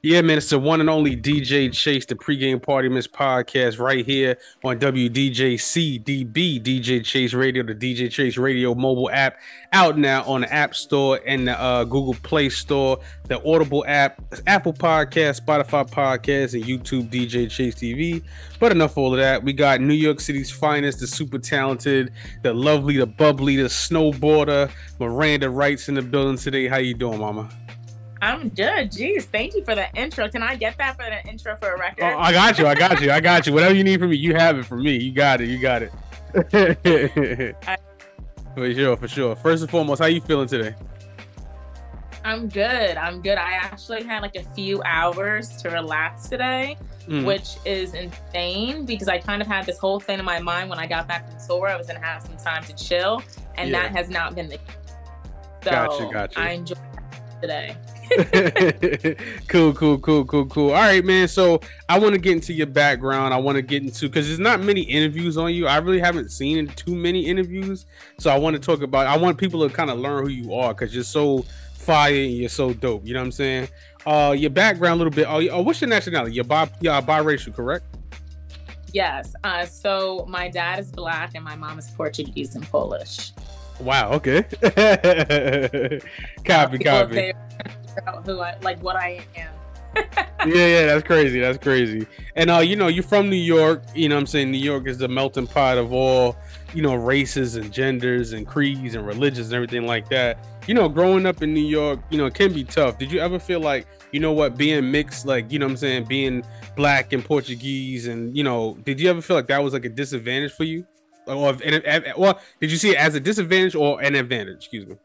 Yeah, man, it's the one and only DJ Chase, the pregame party miss podcast right here on WDJCDB, DJ Chase Radio, the DJ Chase Radio mobile app out now on the App Store and the Google Play Store, the Audible app, Apple Podcast, Spotify Podcast, and YouTube DJ Chase TV. But enough of all of that. We got New York City's finest, the super talented, the lovely, the bubbly, the snowboarder, Miranda Writes in the building today. How you doing, mama? I'm good. Jeez, thank you for the intro. Can I get that for the intro for a record? Oh, I got you. Whatever you need from me, you have it from me. You got it. For sure. First and foremost, how you feeling today? I'm good. I actually had like a few hours to relax today, which is insane because I kind of had this whole thing in my mind when I got back from tour. I was going to have some time to chill, and that has not been the case. So Gotcha. I enjoyed today. Cool. All right, man. So I want to get into your background. I want to get into, because there's not many interviews on you. I really haven't seen too many interviews. So I want to talk about, I want people to kind of learn who you are because you're so fire and you're so dope. You know what I'm saying? Your background a little bit. What's your nationality? You're biracial, correct? Yes. So my dad is Black and my mom is Portuguese and Polish. Wow. Okay. Copy. Who I like, what I am. yeah, that's crazy. And you're from New York. You know what I'm saying? New York is the melting pot of all, races and genders and creeds and religions and everything like that. Growing up in New York, it can be tough. Did you ever feel like, being mixed, like, being Black and Portuguese, and did you ever feel like that was like a disadvantage for you? Or did you see it as a disadvantage or an advantage? Excuse me.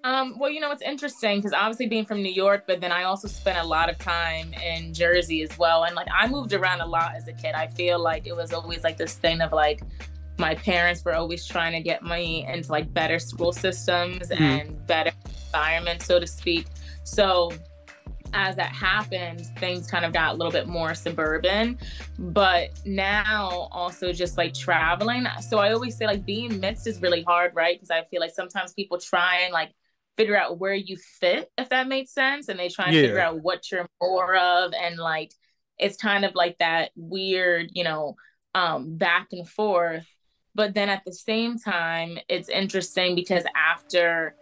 Well, it's interesting because obviously being from New York, but then I also spent a lot of time in Jersey as well. And like, I moved around a lot as a kid. I feel like it was always like this thing of like, my parents were always trying to get me into like better school systems and better environment, so to speak. So as that happened, things kind of got a little bit more suburban, but now also just like traveling. So I always say like being mixed is really hard, right? Because I feel like sometimes people try and like figure out where you fit, if that makes sense. And they try and figure out what you're more of. And like, it's kind of like that weird, back and forth. But then at the same time, it's interesting because after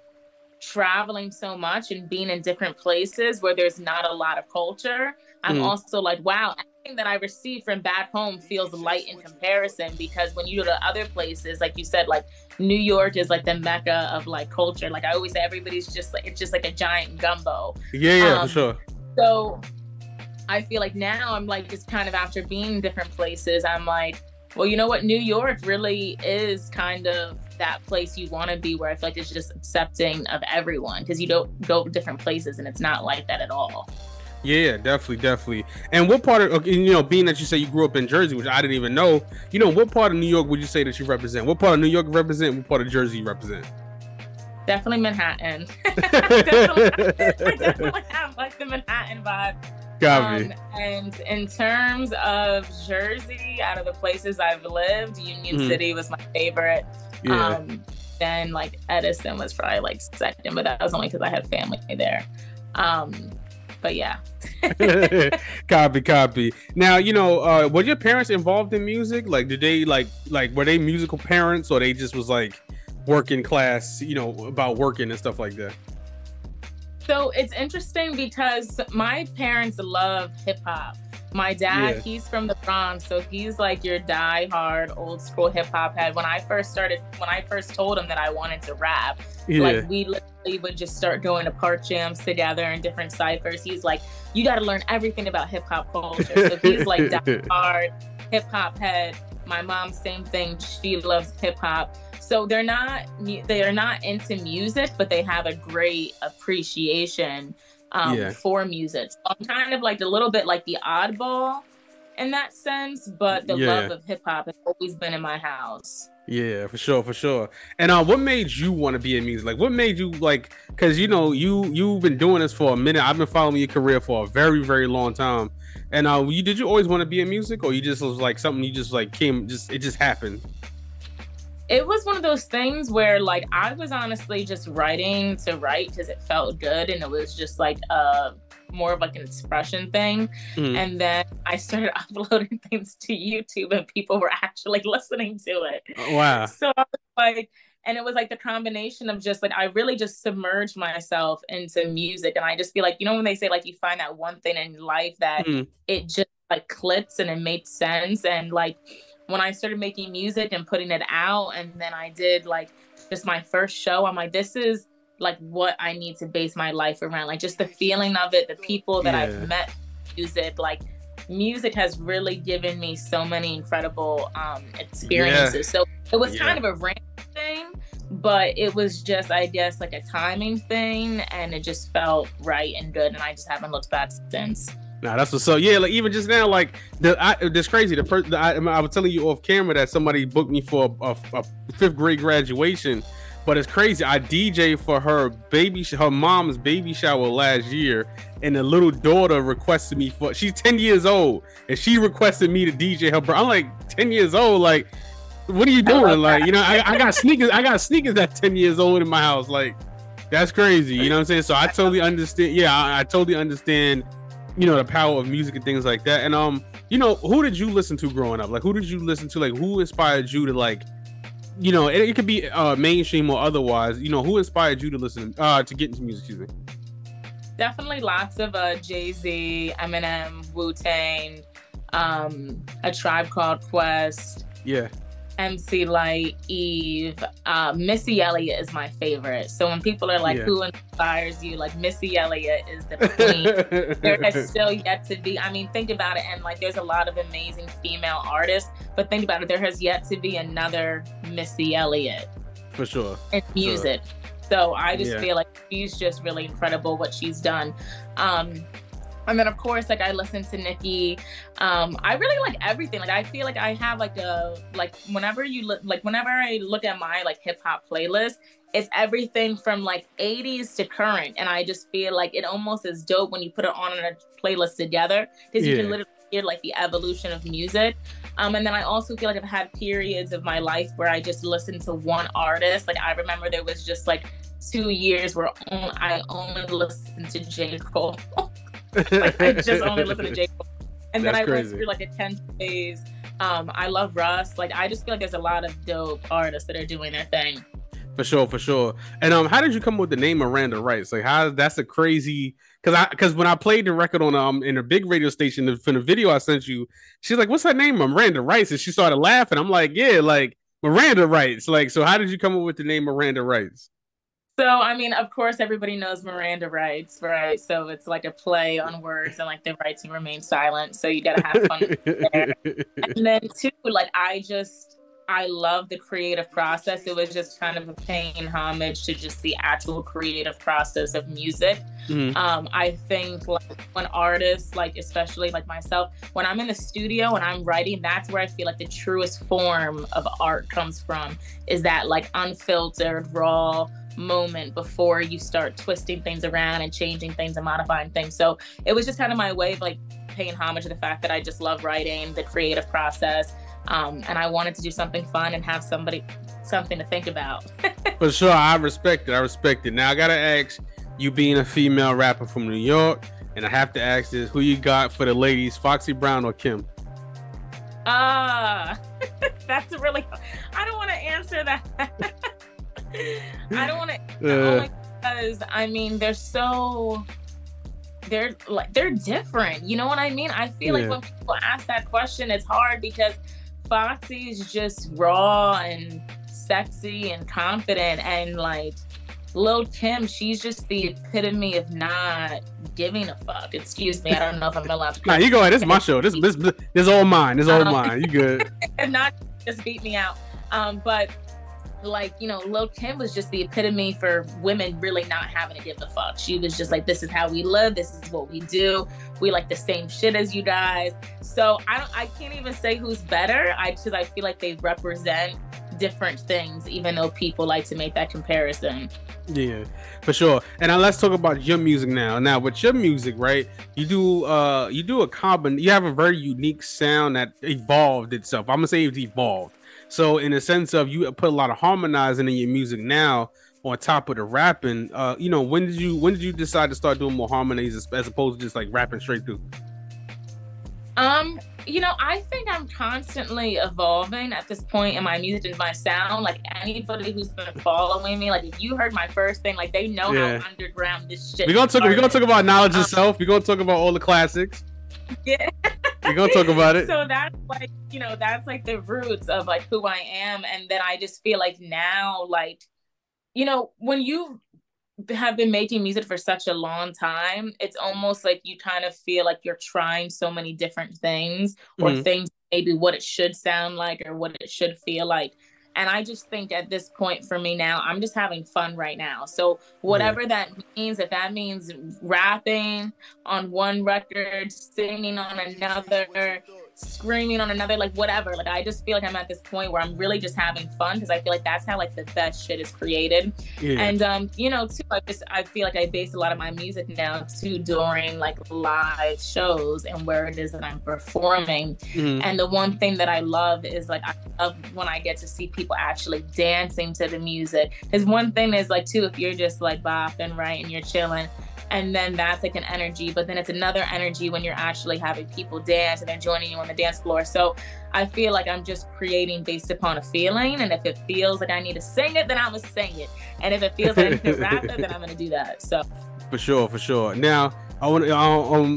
traveling so much and being in different places where there's not a lot of culture, I'm also like, wow, everything that I receive from back home feels light in comparison, because when you go to other places, like you said, like New York is like the mecca of like culture. Like I always say, everybody's just like, it's just like a giant gumbo. For sure. So I feel like now I'm like, just kind of after being in different places, I'm like, well, you know what? New York really is kind of that place you want to be, where I feel like it's just accepting of everyone, because you don't go to different places and it's not like that at all. Yeah, definitely. And what part of, being that you say you grew up in Jersey, which I didn't even know, what part of New York would you say that you represent? What part of New York you represent? What part of Jersey you represent? Definitely Manhattan. I definitely have like the Manhattan vibe. And in terms of Jersey, out of the places I've lived, Union City was my favorite. Then like Edison was probably like second, but that was only because I had family there. But yeah. Copy. Now, were your parents involved in music? Like, did they like were they musical parents, or they just was like working class, about working and stuff like that? So it's interesting because my parents love hip hop. My dad, he's from the Bronx, so he's like your die-hard old school hip hop head. When I first told him that I wanted to rap, like we literally would just start going to park jams together and different ciphers. He's like, you got to learn everything about hip hop culture. So he's like die-hard hip hop head. My mom, same thing. She loves hip hop. So they are not into music, but they have a great appreciation for music. So I'm kind of like a little bit like the oddball in that sense, but the love of hip hop has always been in my house. Yeah, for sure. And what made you want to be in music? Like, what made you like? Because you've been doing this for a minute. I've been following your career for a very, very long time. And did you always want to be in music, or you just was like something you just like it just happened? It was one of those things where like I was honestly just writing to write because it felt good, and it was just like a more of like an expression thing. Mm-hmm. And then I started uploading things to YouTube and people were actually listening to it. Wow. So I was like, and it was like the combination of just like, I really just submerged myself into music. And I just feel like, you know, when they say like you find that one thing in life that it just like clicks and it makes sense. And like when I started making music and putting it out, and then I did like just my first show, I'm like, this is like what I need to base my life around. Like just the feeling of it, the people that I've met, music has really given me so many incredible experiences. So it was kind of a random thing, but it was just, I guess, like a timing thing, and it just felt right and good, and I just haven't looked back since. Nah, that's what's so. Yeah, like even just now, like this crazy. I was telling you off camera that somebody booked me for a 5th grade graduation. But it's crazy. I DJ for her mom's baby shower last year, and the little daughter requested me for. She's 10 years old, and she requested me to DJ her. I'm like 10 years old. Like, what are you doing? Like, you know, I got sneakers. I got sneakers that's 10 years old in my house. Like, that's crazy. You know what I'm saying? So I totally understand. Yeah, I totally understand. You know, the power of music and things like that. And you know, who did you listen to growing up? Like, who did you listen to? Like, who inspired you to like? You know, it could be mainstream or otherwise. You know, who inspired you to listen to get into music? Excuse me. Definitely lots of Jay-Z, Eminem, Wu-Tang, A Tribe Called Quest. Yeah. MC Light, Eve, Missy Elliott is my favorite. So when people are like, who inspires you? Like Missy Elliott is the queen. There has still yet to be, I mean, think about it. And like, there's a lot of amazing female artists, but think about it. There has yet to be another Missy Elliott. For sure. In music. Sure. So I just feel like she's just really incredible what she's done. And then of course, like I listen to Nicki. I really like everything. Like I feel like I have like whenever I look at my like hip hop playlist, it's everything from like 80s to current. And I just feel like it almost is dope when you put it on in a playlist together, because you can literally hear like the evolution of music. And then I also feel like I've had periods of my life where I just listened to one artist. Like I remember there was just like 2 years where I only listened to J. Cole. Like I just only listen to J. Cole. And then I went through like a 10 phase. I love Russ. Like I just feel like there's a lot of dope artists that are doing their thing. For sure. And how did you come up with the name Miranda Writes? Like that's a crazy, because when I played the record on in a big radio station from the video I sent you, she's like, "What's her name?" Miranda Writes, and she started laughing. I'm like, "Yeah, like Miranda Writes." Like, so how did you come up with the name Miranda Writes? So, I mean, of course, everybody knows Miranda Writes, right? So it's like a play on words and like the right to remain silent. So you got to have fun there. And then too, like, I love the creative process. It was just kind of a paying homage to just the actual creative process of music. I think like when artists, like especially like myself, when I'm in the studio and I'm writing, that's where I feel like the truest form of art comes from, is that like unfiltered, raw moment before you start twisting things around and changing things and modifying things. So it was just kind of my way of like paying homage to the fact that I just love writing, the creative process. And I wanted to do something fun and have something to think about. For sure. I respect it. Now I gotta ask, you being a female rapper from New York, and I have to ask this, who you got for the ladies, Foxy Brown or Kim? That's a really, I don't want to answer that. I don't want to, only because I mean they're different. You know what I mean? I feel like when people ask that question, it's hard because Foxy's just raw and sexy and confident, and like Lil Kim, she's just the epitome of not giving a fuck. Excuse me, I don't know if I'm allowed to. Nah, you go ahead. This is my show. This all mine. This all mine. You good? And not just beat me out. But like, you know, Lil Kim was just the epitome for women really not having to give a fuck. She was just like, this is how we live. This is what we do. We like the same shit as you guys. So I can't even say who's better. Because I feel like they represent different things, even though people like to make that comparison. Yeah, for sure. And now let's talk about your music now. Now with your music, right? You do you have a very unique sound that evolved itself. I'm gonna say it's evolved. So in a sense of, you put a lot of harmonizing in your music now, on top of the rapping, you know, when did you decide to start doing more harmonies as opposed to just like rapping straight through? You know, I think I'm constantly evolving at this point in my music and my sound. Like anybody who's been following me, like if you heard my first thing, like they know how underground this shit. We're gonna talk about Knowledge Itself. We're gonna talk about all the classics. Yeah. We're gonna talk about it. So that's like, you know, that's like the roots of like who I am. And then I just feel like now, like, you know, when you have been making music for such a long time, it's almost like you kind of feel like you're trying so many different things or things, maybe what it should sound like or what it should feel like. And I just think at this point for me now, I'm just having fun right now. So whatever that means, if that means rapping on one record, singing on another, screaming on another, like whatever, like I just feel like I'm at this point where I'm really just having fun because I feel like that's how like the best shit is created. And you know, too, I feel like I base a lot of my music now too during like live shows and where it is that I'm performing. And the one thing that I love is like I love when I get to see people actually dancing to the music. Because one thing is like too, if you're just like bopping, right, and you're chilling, and then that's like an energy, but then it's another energy when you're actually having people dance and they're joining you on the dance floor. So I feel like I'm just creating based upon a feeling, and if it feels like I need to sing it, then I'm gonna sing it, and if it feels like I need to rap it, then I'm gonna do that. So for sure. Now I want to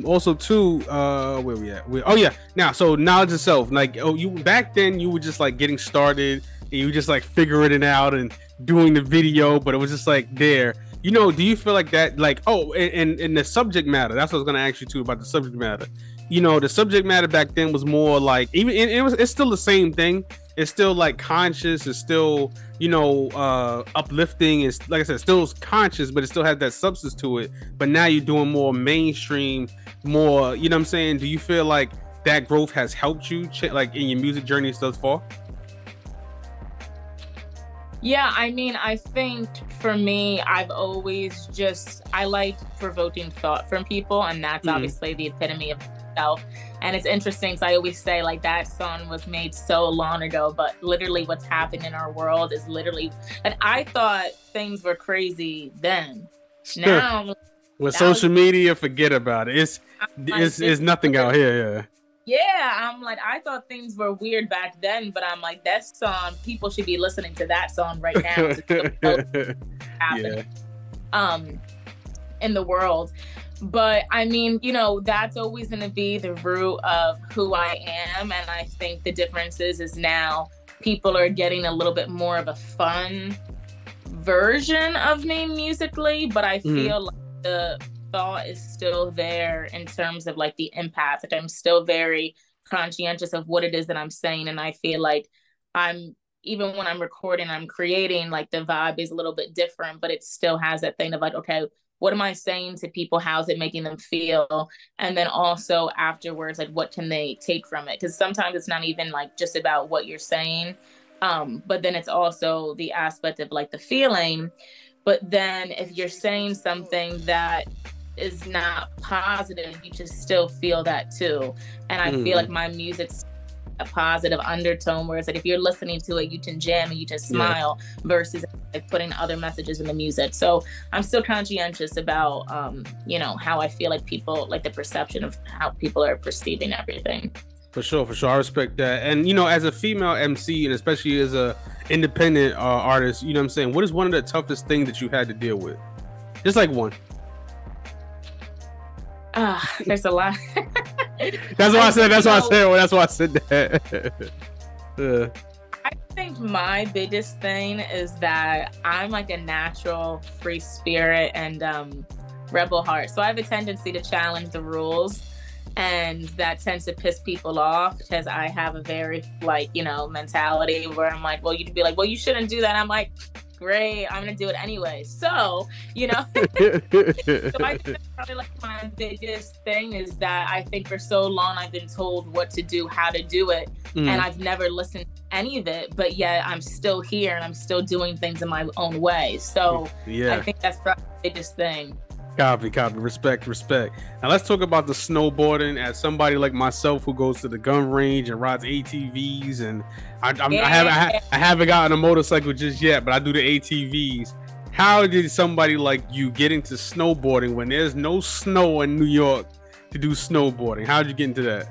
also too where we at? Now, so Knowledge Itself, like you back then you were just like getting started and you were just like figuring it out and doing the video, but it was just like there. You know, do you feel like that, like, and the subject matter, that's what I was going to ask you too about the subject matter. You know, the subject matter back then was more like, it's still the same thing. It's still like conscious. It's still, you know, uplifting. It's like I said, still conscious, but it still has that substance to it. But now you're doing more mainstream, more, you know what I'm saying? Do you feel like that growth has helped you like in your music journey thus far? Yeah, I mean, I think for me, I've always I like provoking thought from people, and that's obviously the epitome of myself. And it's interesting because I always say like that song was made so long ago, but literally what's happening in our world is literally, and I thought things were crazy then. Now, with social media, forget about it. It's nothing out here. Yeah, I'm like, I thought things were weird back then, but I'm like, that song, people should be listening to that song right now to happen in the world. But I mean, you know, that's always going to be the root of who I am. And I think the difference is now people are getting a little bit more of a fun version of me musically, but I feel like the thought is still there in terms of like the impact. Like I'm still very conscientious of what it is that I'm saying, and I feel like even when I'm recording, I'm creating, like the vibe is a little bit different, but it still has that thing of like, okay, what am I saying to people? How's it making them feel? And then also afterwards, like what can they take from it? Because sometimes it's not even like just about what you're saying, but then it's also the aspect of like the feeling. But then if you're saying something that is not positive, you just still feel that too. And I feel like my music's a positive undertone where it's like if you're listening to it, you can jam and you can smile versus like putting other messages in the music. So I'm still conscientious about you know, how I feel like people, like the perception of how people are perceiving everything. For sure. I respect that. And you know, as a female MC and especially as a independent artist, you know what I'm saying, what is one of the toughest things that you had to deal with? Just like one. There's a lot. That's why I said that. I think my biggest thing is that I'm like a natural free spirit and rebel heart. So I have a tendency to challenge the rules, and that tends to piss people off because I have a very like, you know, mentality where I'm like, well, you could be like, well, you shouldn't do that. I'm like, great, I'm gonna do it anyway. So, you know, so I think that's probably like my biggest thing is that I think for so long I've been told what to do, how to do it, and I've never listened to any of it, but yet I'm still here and I'm still doing things in my own way. So I think that's probably the biggest thing. Copy. Respect. Now let's talk about the snowboarding. As somebody like myself who goes to the gun range and rides ATVs, and I haven't gotten a motorcycle just yet, but I do the ATVs. how did somebody like you get into snowboarding when there's no snow in New York to do snowboarding? How did you get into that?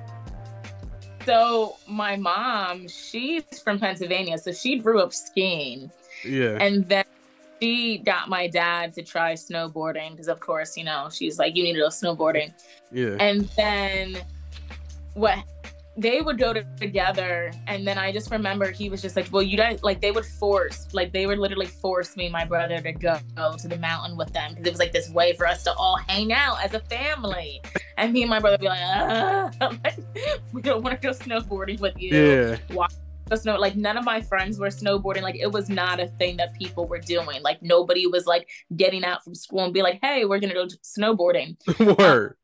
So my mom, she's from Pennsylvania, so she grew up skiing. Yeah. And then she got my dad to try snowboarding because, of course, you know, she's like, you need to go snowboarding. Yeah. And then what they would go together, and then I just remember he was just like, well, you guys, like, they would literally force me and my brother to go to the mountain with them because it was like this way for us to all hang out as a family. And me and my brother would be like, we don't want to go snowboarding with you. Yeah. Why? Like, none of my friends were snowboarding. Like, it was not a thing that people were doing. Like, nobody was like getting out from school and be like, hey, we're gonna go snowboarding. Word.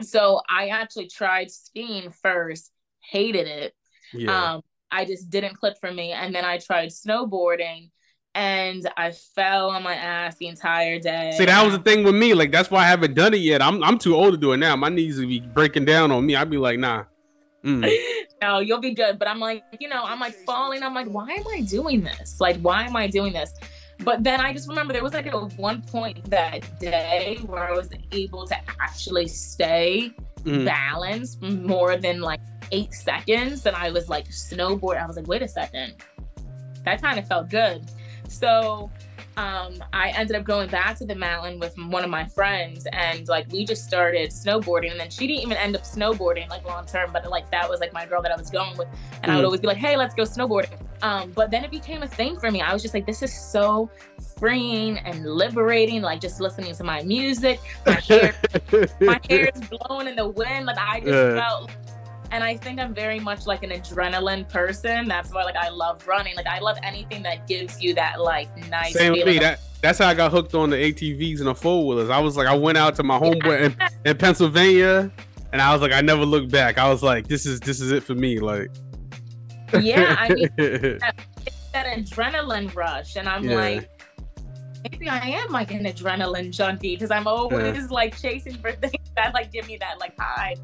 So I actually tried skiing first, hated it. Yeah. I just didn't click for me. And then I tried snowboarding and I fell on my ass the entire day. See, that was the thing with me. Like, that's why I haven't done it yet. I'm too old to do it now. My knees would be breaking down on me. I'd be like, nah. No, you'll be good. But I'm like, you know, I'm like falling. I'm like, why am I doing this? Like, why am I doing this? But then I just remember there was like at one point that day where I was able to actually stay balanced more than like 8 seconds. And I was like snowboard. I was like, wait a second. That kind of felt good. So I ended up going back to the mountain with one of my friends, and like we just started snowboarding. And then she didn't even end up snowboarding like long term, but like that was like my girl that I was going with, and I would always be like, hey, let's go snowboarding. But then it became a thing for me. I was just like, this is so freeing and liberating, like just listening to my music. My hair is blowing in the wind. Like I just felt. And I think I'm very much like an adrenaline person. That's why like I love running. Like I love anything that gives you that like nice Same feeling. with me. That's how I got hooked on the ATVs and the four-wheelers. I was like, I went out to my homeboy in Pennsylvania, and I was like, I never looked back. I was like, this is it for me. Like, yeah, I mean, it's that adrenaline rush, and I'm like, maybe I am like an adrenaline junkie because I'm always like chasing for things that like give me that like high.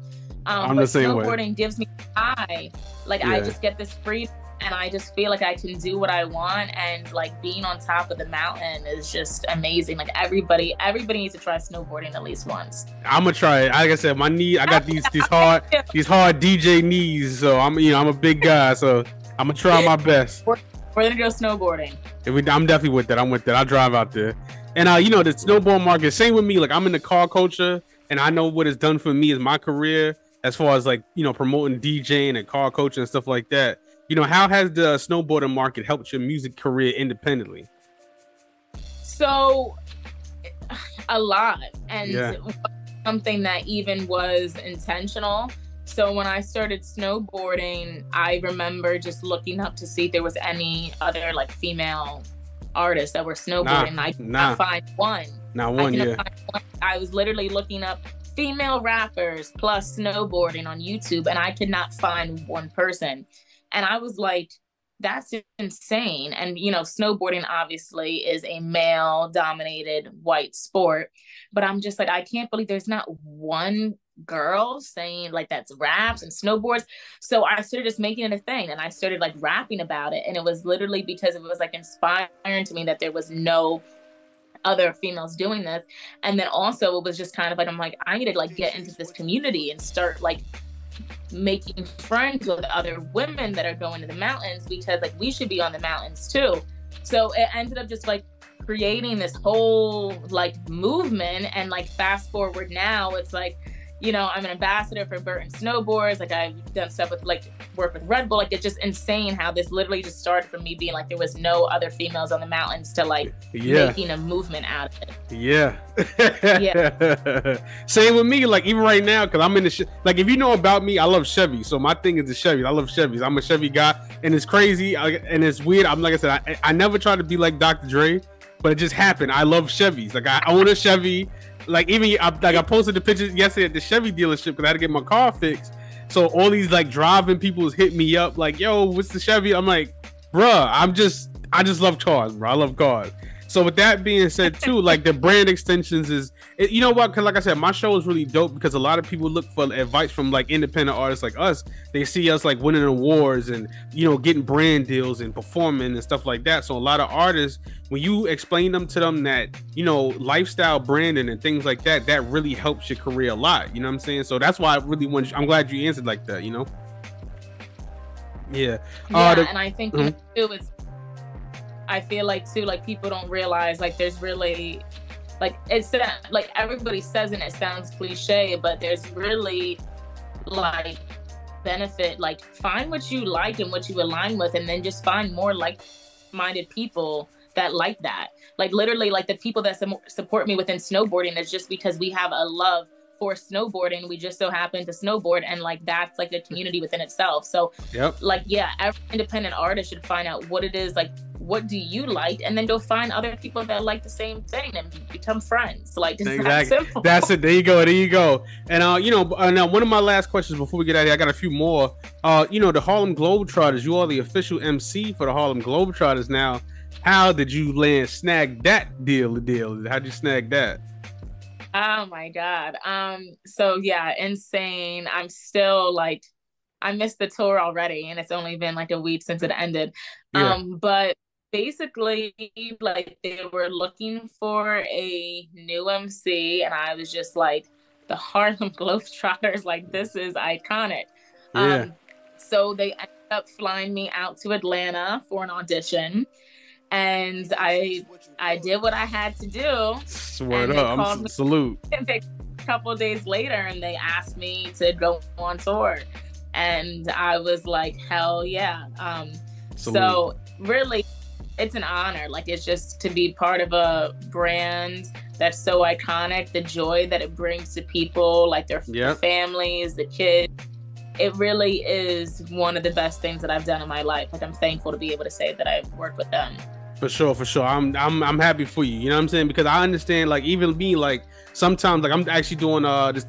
I'm but the same snowboarding way. gives me high. Like I just get this freedom, and I just feel like I can do what I want, and like being on top of the mountain is just amazing. Like everybody needs to try snowboarding at least once. I'm gonna try it. Like I said, my knee, I got these hard DJ knees, so I'm a big guy, so I'm gonna try my best. We're gonna go snowboarding. I'm definitely with that. I'm with that. I'll drive out there. And the snowboard market, same with me. Like I'm in the car culture, and I know what it's done for me as my career, as far as like, promoting DJing and car coaching and stuff like that. How has the snowboarding market helped your music career independently? So a lot, and something that even was intentional. So when I started snowboarding, I remember just looking up to see if there was any other like female artists that were snowboarding. I could not find one. Not one, I was literally looking up female rappers plus snowboarding on YouTube, and I could not find one person. And I was like, that's insane. And, snowboarding obviously is a male dominated white sport, but I'm just like, I can't believe there's not one girl saying like that's raps and snowboards. So I started just making it a thing, and I started like rapping about it. And it was literally because it was like inspiring to me that there was no other females doing this. And then also it was just kind of like, I'm like, I need to like get into this community and start like making friends with other women that are going to the mountains, because like we should be on the mountains too. So it ended up just like creating this whole like movement. And like fast forward now, it's like, I'm an ambassador for Burton Snowboards. Like I've done stuff with like work with Red Bull. Like it's just insane how this literally just started from me being like there was no other females on the mountains to like making a movement out of it. Yeah. Same with me. Like even right now, because I'm in the like if you know about me, I love Chevy. So my thing is the Chevy. I love Chevys. I'm a Chevy guy, and it's crazy and it's weird. I'm like I said, I never tried to be like Dr. Dre, but it just happened. I love Chevys. Like I own a Chevy. Like even I posted the pictures yesterday at the Chevy dealership because I had to get my car fixed. So all these like driving people hit me up like, yo, what's the Chevy? I'm like, bruh, I just love cars, bro. I love cars. So with that being said too, like the brand extensions you know what? Because like I said, my show is really dope because a lot of people look for advice from like independent artists like us. They see us like winning awards and, you know, getting brand deals and performing and stuff like that. So a lot of artists, when you explain to them that, you know, lifestyle branding and things like that, that really helps your career a lot. You know what I'm saying? So that's why I really I'm glad you answered like that, you know? Yeah. And I think too, I feel like too, like people don't realize like there's really like it's like everybody says and it sounds cliche, but there's really like benefit. Like find what you like and what you align with, and then just find more like-minded people that like that. Like literally, like the people that support me within snowboarding is just because we have a love for snowboarding. We just so happen to snowboard, and like that's like the community within itself. So like every independent artist should find out what it is, like what do you like, and then go find other people that like the same thing and become friends. Like it's that simple. That's it. There you go. And you know, now one of my last questions before we get out of here, I got a few more. You know, the Harlem Globetrotters, you are the official MC for the Harlem Globetrotters now. How did you snag that deal? How'd you snag that? Oh my God. So yeah, insane. I'm still like, I missed the tour already, and it's only been like a week since it ended. But basically, like they were looking for a new MC, and I was just like, the Harlem Globetrotters, like this is iconic. So they ended up flying me out to Atlanta for an audition. And I did what I had to do. Swear up, salute. A couple of days later, and they asked me to go on tour, and I was like, hell yeah. So really, it's an honor. Like it's just to be part of a brand that's so iconic. The joy that it brings to people, like their families, the kids. It really is one of the best things that I've done in my life. Like I'm thankful to be able to say that I've worked with them. For sure. I'm happy for you. You know what I'm saying? Because I understand, like, even me, like, sometimes, like, I'm actually doing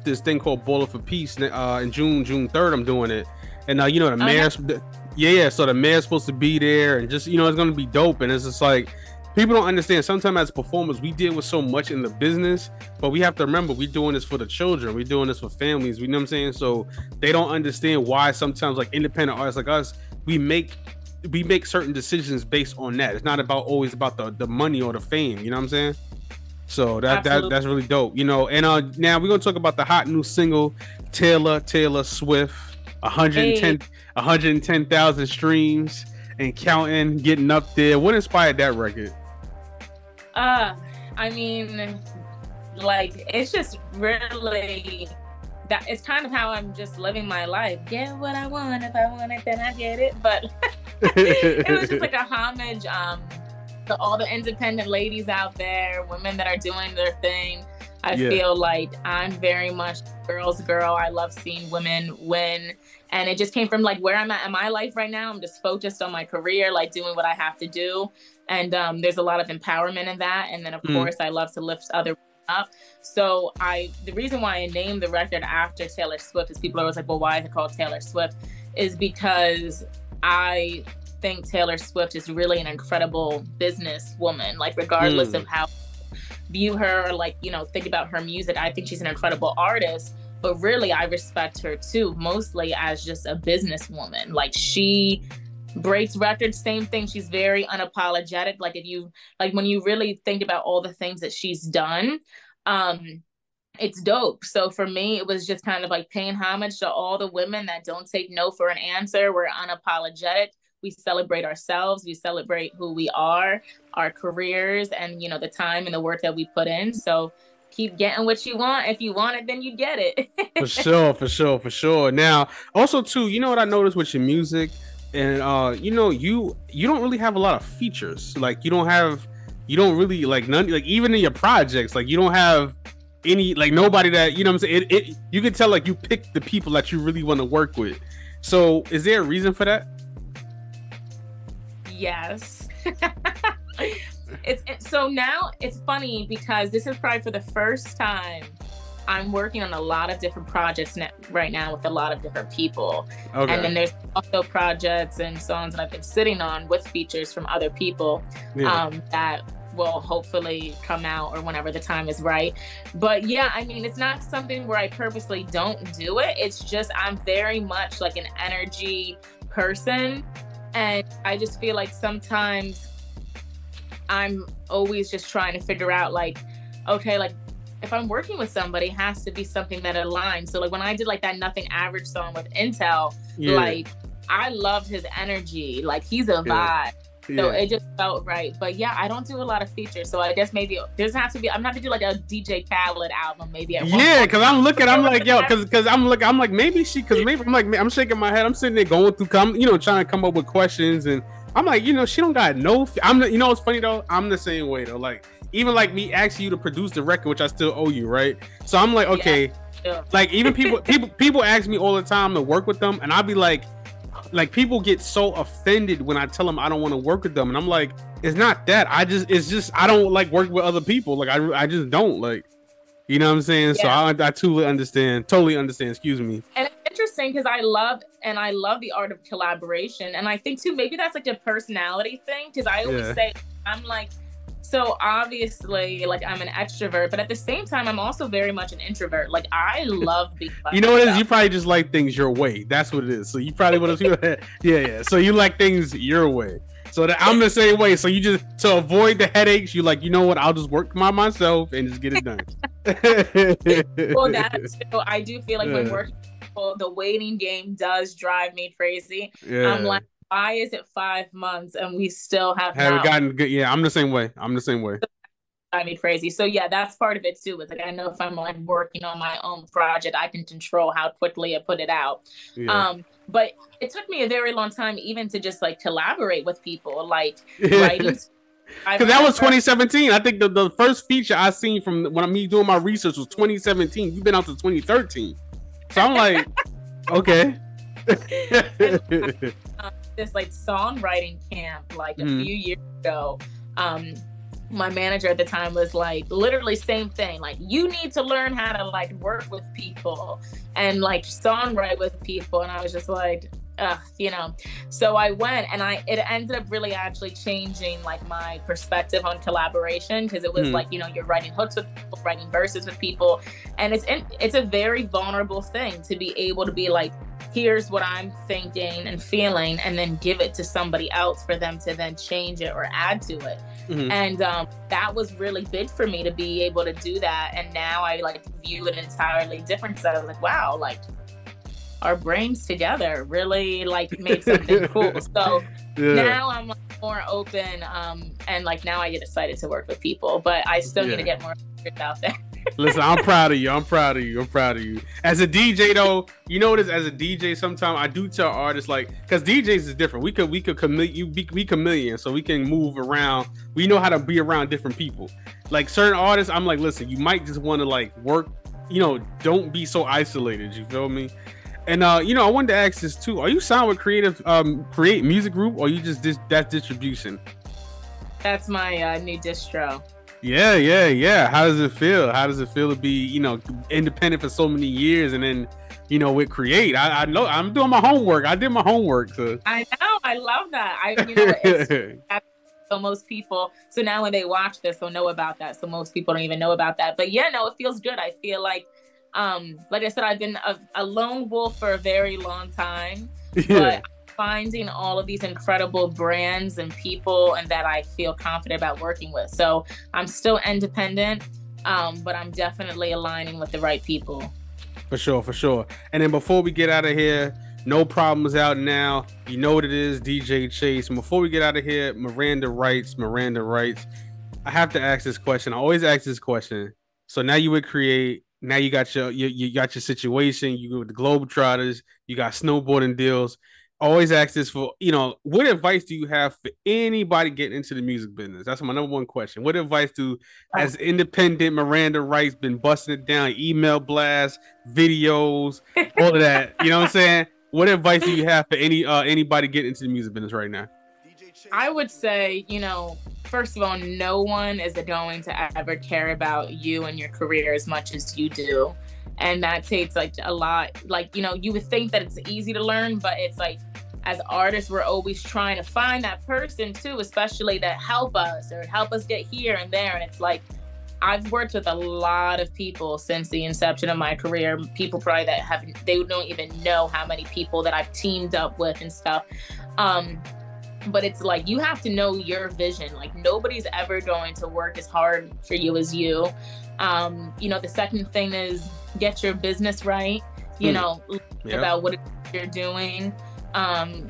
this thing called Baller for Peace in June 3rd. I'm doing it, and you know the mayor's, so the mayor's supposed to be there, and just, you know, it's gonna be dope. And it's just like people don't understand. Sometimes as performers, we deal with so much in the business, but we have to remember we're doing this for the children. We're doing this for families. You know what I'm saying? So they don't understand why sometimes, like, independent artists like us, we make certain decisions based on that. It's not always about the money or the fame. You know what I'm saying? So that's really dope. You know, and now we're gonna talk about the hot new single, Taylor Swift, 110,000 streams and counting, getting up there. What inspired that record? I mean, like it's just really that it's kind of how I'm just living my life. Get what I want. If I want it, then I get it. But it was just like a homage to all the independent ladies out there, women that are doing their thing. I feel like I'm very much girl's girl. I love seeing women win. And it just came from like where I'm at in my life right now. I'm just focused on my career, like doing what I have to do. And there's a lot of empowerment in that. And then of course I love to lift other up. So the reason why I named the record after Taylor Swift is people are always like, well, why is it called Taylor Swift? Is because I think Taylor Swift is really an incredible businesswoman. Like regardless of how view her or like, you know, think about her music, I think she's an incredible artist. But really, I respect her too, mostly as just a businesswoman. Like she breaks records, same thing. She's very unapologetic. Like when you really think about all the things that she's done, it's dope. So for me, it was just kind of like paying homage to all the women that don't take no for an answer. We're unapologetic. We celebrate ourselves. We celebrate who we are, our careers, and, you know, the time and the work that we put in. So keep getting what you want. If you want it, then you get it. For sure. Now, also too, you know what I noticed with your music, and you know, you don't really have a lot of features. Like you don't really like none. Like even in your projects, like you don't have any, like nobody that, you know what I'm saying. You can tell like you pick the people that you really want to work with. So is there a reason for that? Yes. So now it's funny because this is probably for the first time I'm working on a lot of different projects right now with a lot of different people. Okay. And then there's also projects and songs that I've been sitting on with features from other people that will hopefully come out, or whenever the time is right. But yeah, I mean, it's not something where I purposely don't do it. It's just I'm very much like an energy person, and I just feel like sometimes I'm always just trying to figure out like, okay, like if I'm working with somebody, it has to be something that aligns. So like when I did like that Nothing Average song with Intel, like I loved his energy. Like he's a vibe. So it just felt right. But yeah, I don't do a lot of features. So I guess maybe there's have to be, I'm not gonna do like a DJ Khaled album maybe at one point. Cause I'm like, yo, cause I'm like, maybe I'm shaking my head. I'm sitting there going through, trying to come up with questions, and I'm like, she don't got no, what's funny though? I'm the same way though. Like, even like me asking you to produce the record, which I still owe you, right? So I'm like, okay, like even people ask me all the time to work with them, and I'll be like people get so offended when I tell them I don't want to work with them, and I'm like, it's not that. It's just I don't like working with other people. Like I just don't like, you know what I'm saying? So I totally understand. Excuse me. And it's interesting because I love the art of collaboration, and I think too maybe that's like a personality thing, because I always say I'm like, so obviously like I'm an extrovert, but at the same time I'm also very much an introvert. Like I love being you know what it is, you probably just like things your way. That's what it is. So you probably want to so you like things your way. So I'm the same way. So you just, to avoid the headaches, you like, you know what, I'll just work by myself and just get it done. Well, I do feel like when working with people, the waiting game does drive me crazy. I'm like, why is it 5 months and we still haven't gotten good? Yeah, I'm the same way. I mean, crazy. So yeah, that's part of it too. It's like I know if I'm like working on my own project, I can control how quickly I put it out. But it took me a very long time even to just like collaborate with people, like writing. Because that was 2017. I think the first feature I seen from when I'm doing my research was 2017. You've been out to 2013. So I'm like, okay. This like songwriting camp like a few years ago, my manager at the time was like literally same thing, like you need to learn how to like work with people and like songwrite with people, and I was just like so I went, and it ended up really actually changing like my perspective on collaboration, because it was like, you're writing hooks with people, writing verses with people, and it's a very vulnerable thing to be able to be like, here's what I'm thinking and feeling, and then give it to somebody else for them to then change it or add to it. And that was really big for me to be able to do that. And now I like view it entirely different, because I was like, wow, like our brains together really like made something cool. So now I'm like more open, and like now I get excited to work with people, but I still need to get more out there. Listen, I'm proud of you. As a DJ though, you know what it is, as a DJ, sometimes I do tell artists, like, because DJs is different. We could be chameleon, so we can move around. We know how to be around different people. Like certain artists, I'm like, listen, you might just want to like work, don't be so isolated. You feel me? And I wanted to ask this too. Are you signed with Create Music Group, or you just that's distribution? That's my new distro. Yeah. How does it feel? How does it feel to be, independent for so many years, and then, with Create? I know I'm doing my homework. I did my homework. So. I know. I love that. It's so most people. So now when they watch this, they'll know about that. So most people don't even know about that. But yeah, no, it feels good. I feel like I said, I've been a lone wolf for a very long time, but finding all of these incredible brands and people, and that I feel confident about working with. So I'm still independent, but I'm definitely aligning with the right people. For sure. And then before we get out of here, No Problems out now. You know what it is, DJ Chase. And before we get out of here, Miranda Writes. I have to ask this question. I always ask this question. So now you would Create. Now you got your situation. You go with the Globetrotters. You got snowboarding deals. Always ask this for, what advice do you have for anybody getting into the music business? That's my number one question. What advice has independent Miranda Writes been busting it down, email blasts, videos, all of that? You know what I'm saying? What advice do you have for anybody getting into the music business right now? I would say, first of all, no one is going to ever care about you and your career as much as you do. And that takes like a lot, like, you would think that it's easy to learn, but it's like, as artists, we're always trying to find that person too, especially to help us or help us get here and there. And it's like, I've worked with a lot of people since the inception of my career. People probably they don't even know how many people that I've teamed up with and stuff. But it's like, you have to know your vision. Like, nobody's ever going to work as hard for you as you. The second thing is get your business right, about what you're doing. A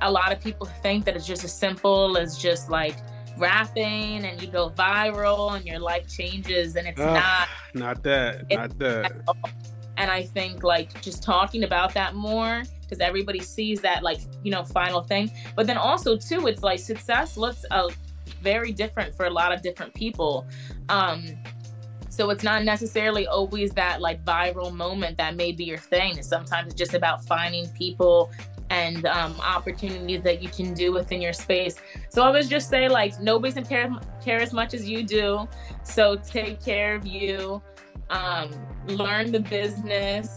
lot of people think that it's just as simple as just like rapping and you go viral and your life changes, and it's not that. And I think like just talking about that more, because everybody sees that like, final thing. But then also too, it's like success looks very different for a lot of different people. So it's not necessarily always that like viral moment that may be your thing. Sometimes it's just about finding people and opportunities that you can do within your space. So I would just say, like, nobody's gonna care as much as you do. So take care of you, learn the business,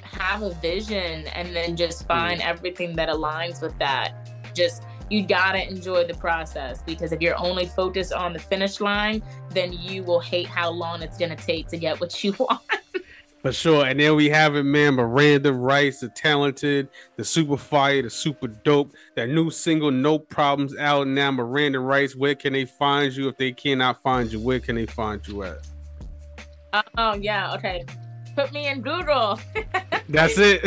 have a vision, and then just find everything that aligns with that. You gotta enjoy the process, because if you're only focused on the finish line, then you will hate how long it's gonna take to get what you want. For sure. And there we have it, man. Miranda Writes, the talented, the super fire, the super dope. That new single, No Problems, out now. Miranda Writes, where can they find you? If they cannot find you, where can they find you at? Oh, yeah. Okay. Put me in Google. That's it.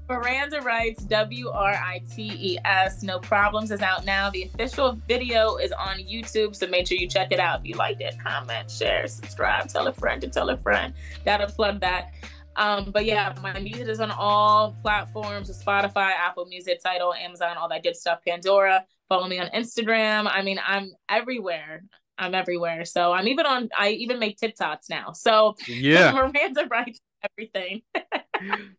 Miranda Writes, WRITES. No Problems is out now. The official video is on YouTube, so make sure you check it out. If you liked it, comment, share, subscribe, tell a friend to tell a friend. Gotta plug that. But yeah, my music is on all platforms: Spotify, Apple Music, Tidal, Amazon, all that good stuff. Pandora. Follow me on Instagram. I mean, I'm everywhere. So I even make TikToks now. So yeah, Miranda Writes everything.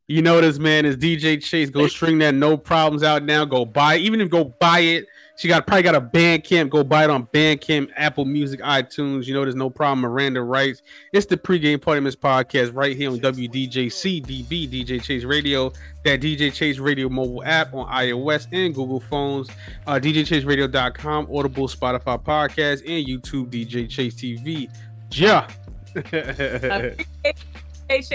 You know this, man, is DJ Chase. Go stream that No Problems out now. Go buy it. Even if you go buy it, she probably got a Bandcamp. Go buy it on Bandcamp, Apple Music, iTunes. You know there's No Problem. Miranda Writes. It's the Pregame Party Miss podcast right here on WDJC DB DJ Chase Radio. That DJ Chase Radio mobile app on iOS and Google phones. DJChaseRadio.com, Audible, Spotify podcast, and YouTube DJ Chase TV. Yeah. Chase.